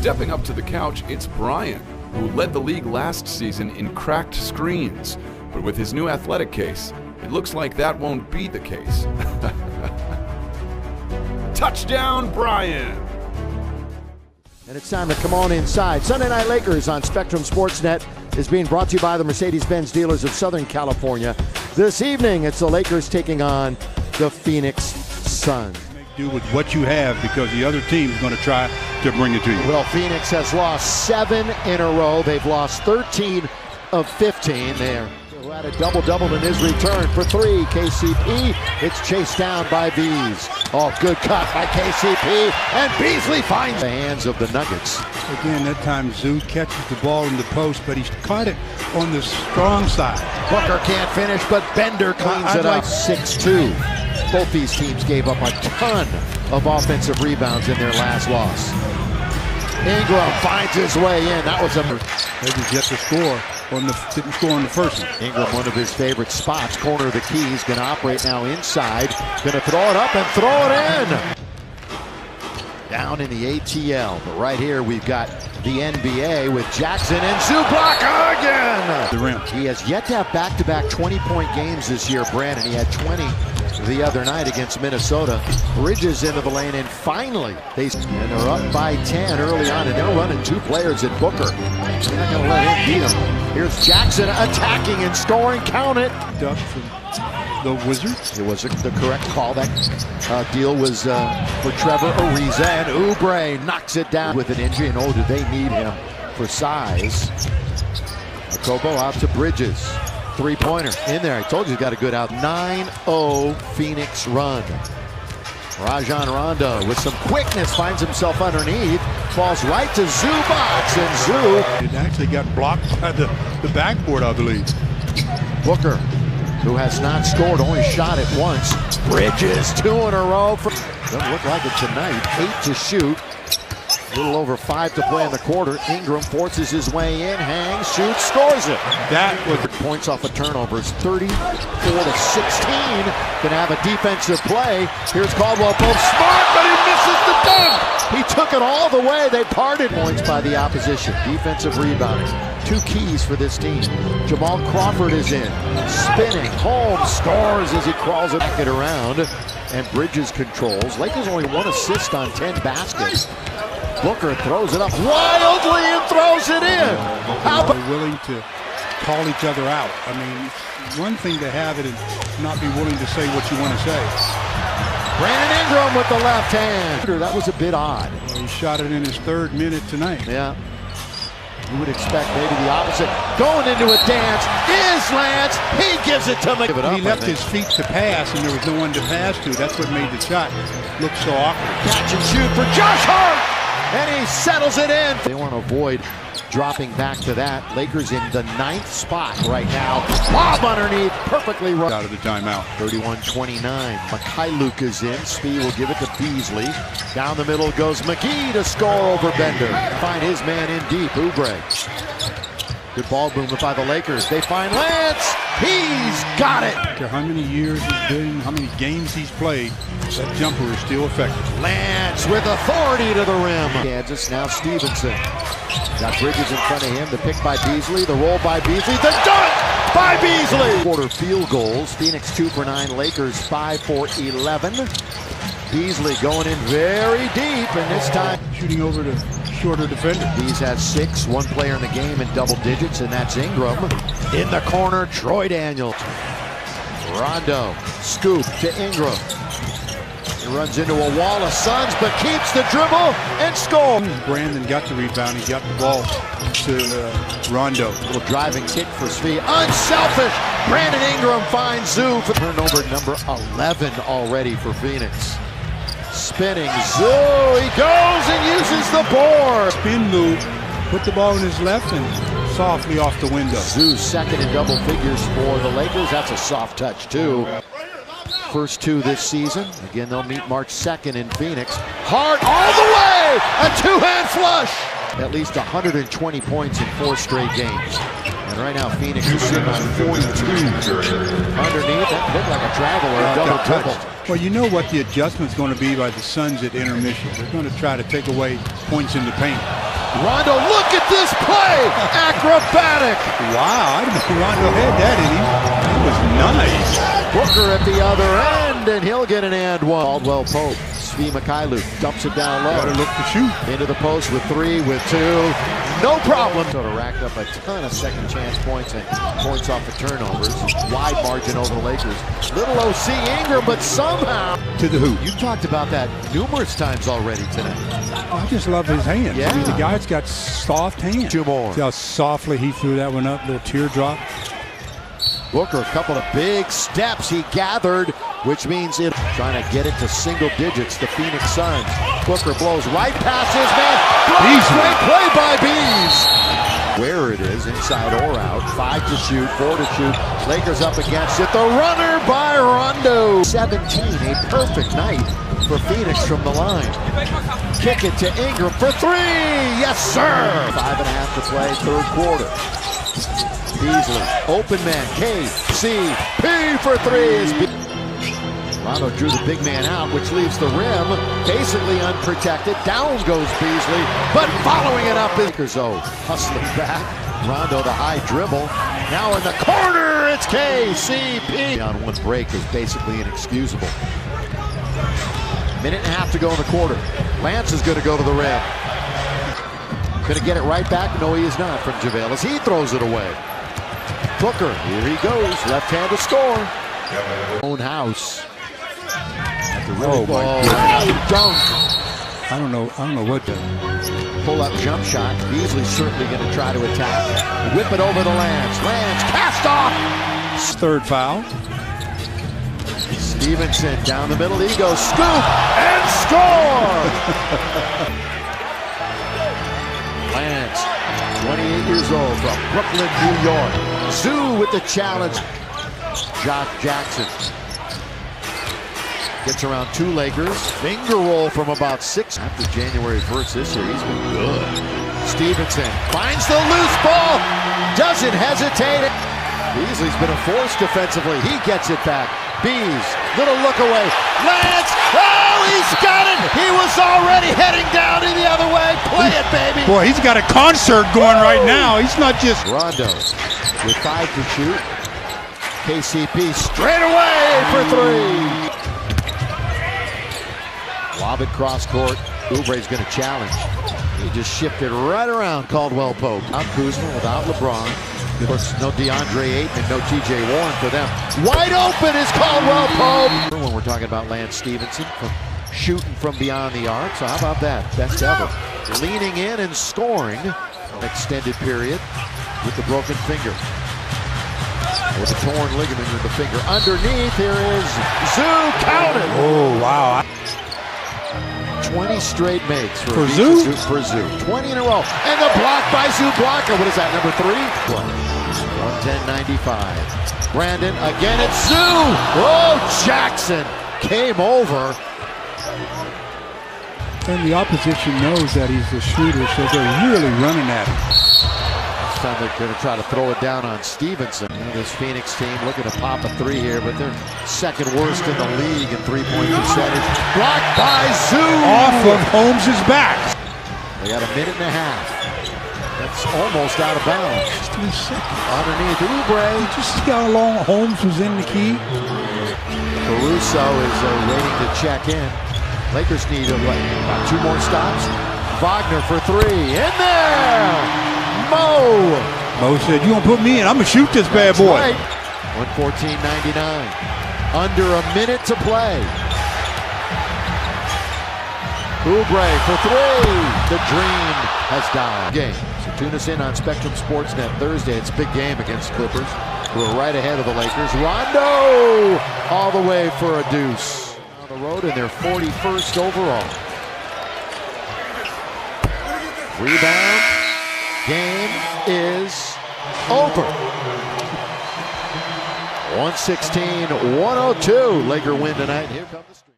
Stepping up to the couch, it's Brian, who led the league last season in cracked screens. But with his new athletic case, it looks like that won't be the case. Touchdown, Brian! And it's time to come on inside. Sunday Night Lakers on Spectrum Sportsnet is being brought to you by the Mercedes-Benz dealers of Southern California. This evening, it's the Lakers taking on the Phoenix Suns. Make do with what you have because the other team is going to try to bring it to you. Well, Phoenix has lost 7 in a row. They've lost 13 of 15 there. Who had a double-double in his return for 3. KCP, it's chased down by Bees. Oh, good cut by KCP, and Beasley finds the hands of the Nuggets. Again, that time Zoo catches the ball in the post, but he's caught it on the strong side. Booker can't finish, but Bender cleans it up. 6-2. Both these teams gave up a ton of offensive rebounds in their last loss. Ingram finds his way in. That was a... Maybe yet to score. Didn't score on the first one. Ingram, one of his favorite spots, corner of the key. He's going to operate now inside. Going to throw it up and throw it in. Down in the ATL. But right here we've got the NBA with Jackson and Zubac again. The rim. He has yet to have back-to-back 20-point games this year, Brandon. He had 20 the other night against Minnesota. Bridges into the lane, and finally they're up by 10 early on, and they're running 2 players at Booker. They're not going to let him beat him. Here's Jackson attacking and scoring. Count it. Duck from the Wizards. It was the correct call. That deal was for Trevor Ariza, and Oubre knocks it down with an injury. And oh, do they need him for size. Okobo out to Bridges. 3-pointer in there. I told you he's got a good out. 9-0 Phoenix run. Rajon Rondo with some quickness finds himself underneath. Falls right to Zubac, and Zoo. It actually got blocked by the backboard, I believe. Booker, who has not scored, only shot it once. Bridges, 2 in a row. Doesn't look like it tonight. 8 to shoot. A little over 5 to play in the quarter. Ingram forces his way in, hangs, shoots, scores it. That was points off of turnovers, 34 to 16. Gonna have a defensive play. Here's Caldwell Pope, smart, but he misses the dunk. He took it all the way. They parted. Points by the opposition. Defensive rebounding. 2 keys for this team. Jamal Crawford is in, spinning. Holmes scores as he crawls it back around, and Bridges controls. Lakers only 1 assist on 10 baskets. Booker throws it up wildly and throws it in. How about willing to call each other out? I mean, one thing to have it and not be willing to say what you want to say. Brandon Ingram with the left hand. That was a bit odd. Well, he shot it in his 3rd minute tonight. Yeah. You would expect maybe the opposite. Going into a dance is Lance. He gives it to McGee. He left his feet to pass, and there was no one to pass to. That's what made the shot look so awkward. Catch and shoot for Josh Hart. And he settles it in. They want to avoid dropping back to that. Lakers in the 9th spot right now. Bob underneath, perfectly run. Out of the timeout. 31-29. Mikhailuk is in. Speed will give it to Beasley. Down the middle goes McGee to score over Bender. Find his man in deep, Oubre. Good ball movement by the Lakers. They find Lance. He's got it. After how many years he's been, how many games he's played, that jumper is still effective. Lance with authority to the rim. Kansas, now Stevenson. Got Bridges in front of him. The pick by Beasley. The roll by Beasley. The dunk by Beasley. Quarter field goals. Phoenix 2 for 9. Lakers 5 for 11. Beasley going in very deep, and this time shooting over the shorter defender. Bees has 6. 1 player in the game in double digits, and that's Ingram. In the corner, Troy Daniels. Rondo, scoop to Ingram. He runs into a wall of Suns, but keeps the dribble and scores. Brandon got the rebound. He got the ball to Rondo. Little driving kick for Svi. Unselfish. Brandon Ingram finds Zoo for turnover number 11 already for Phoenix. Spinning Zoo. He goes and uses the board. Spin move. Put the ball in his left and softly off the window. Zoo's 2nd in double figures for the Lakers. That's a soft touch too. First 2 this season. Again, they'll meet March 2nd in Phoenix. Hart all the way! A 2-hand flush! At least 120 points in 4 straight games. And right now, Phoenix is sitting on 42. Underneath, that looked like a travel or a double-triple. Well, you know what the adjustment's going to be by the Suns at intermission. They're going to try to take away points in the paint. Rondo, look at this play! Acrobatic! Wow, I didn't know Rondo had that in him. That was nice. Booker at the other end, and he'll get an and one. Caldwell Pope, Svi Mykhailiuk dumps it down low. Gotta look to shoot. Into the post with 3, with 2. No problem. Sort of racked up a ton of second chance points and points off of turnovers. Wide margin over the Lakers. Little OC Ingram, but somehow To the hoop. you talked about that numerous times already today. I just love his hands. Yeah. I mean, the guy's got soft hands. 2 more. See how softly he threw that one up, little teardrop. Booker, a couple of big steps he gathered, which means it trying to get it to single digits. The Phoenix Suns. Booker blows right past his man. Great play by Bees. Where it is, inside or out. 5 to shoot, 4 to shoot. Lakers up against it. The runner by Rondo. 17, a perfect night for Phoenix from the line. Kick it to Ingram for 3. Yes, sir. 5.5 to play, 3rd quarter. Beasley, open man, KCP for 3. Rondo drew the big man out, which leaves the rim basically unprotected. Down goes Beasley, but following it up, Lakers hustling back. Rondo the high dribble. Now in the corner, it's KCP. On one break is basically inexcusable. 1.5 to go in the quarter. Lance is going to go to the rim. Going to get it right back. No, he is not from JaVale as he throws it away. Booker, here he goes. Left hand to score. Own house. Oh, my goodness. Dunk. I don't know what to. Pull-up jump shot. Beasley's certainly going to try to attack. Whip it over the Lance. Lance cast off. 3rd foul. Stevenson down the middle. He goes scoop and score. Lance, 28 years old from Brooklyn, New York. Zoo with the challenge. Josh Jackson gets around 2 Lakers. Finger roll from about 6. After January 1st this year, he's been good. Stevenson finds the loose ball. Doesn't hesitate. Beasley's been a force defensively. He gets it back. Bees, little look away. Lance, oh, he's got it. He was already heading down in the other way. Play it, baby. Boy, he's got a concert going right now. He's not just. Rondo with 5 to shoot. KCP straight away for 3. Lob it cross court. Oubre's going to challenge. He just shifted right around Caldwell Pope. Without Kuzma, without LeBron. Of course, no DeAndre Ayton and no TJ Warren for them. Wide open is Caldwell Pope. When we're talking about Lance Stevenson from shooting from beyond the arc. So how about that? Best ever. Leaning in and scoring an extended period with the broken finger. With a torn ligament in the finger. Underneath, here is Zoo counted. Oh, wow. 20 straight makes for Zoo. 20 in a row. And the block by Zublanka. What is that, number 3? 110-95. Brandon, again it's Zoo. Oh, Jackson came over. And the opposition knows that he's a shooter, so they're really running at him. This time they're going to try to throw it down on Stevenson. This Phoenix team looking to pop a 3 here, but they're 2nd worst in the league in 3-point percentage. Blocked by Zoo. Off of Holmes' back. They got 1.5 minutes. That's almost out of bounds. Just 3 seconds. Underneath Oubre. You just see how long Holmes was in the key. Caruso is waiting to check in. Lakers need about 2 more stops. Wagner for 3. In there! Mo said, you gonna put me in? I'm gonna shoot this bad boy. Right. 114.99. Under a minute to play. Oubre for 3. The dream has died. Game. So tune us in on Spectrum Sportsnet Thursday. It's a big game against the Clippers, who are right ahead of the Lakers. Rondo all the way for a deuce. On the road, and they're 41st overall. Rebound. Game is over. 116-102. Laker win tonight. Here comes the streak.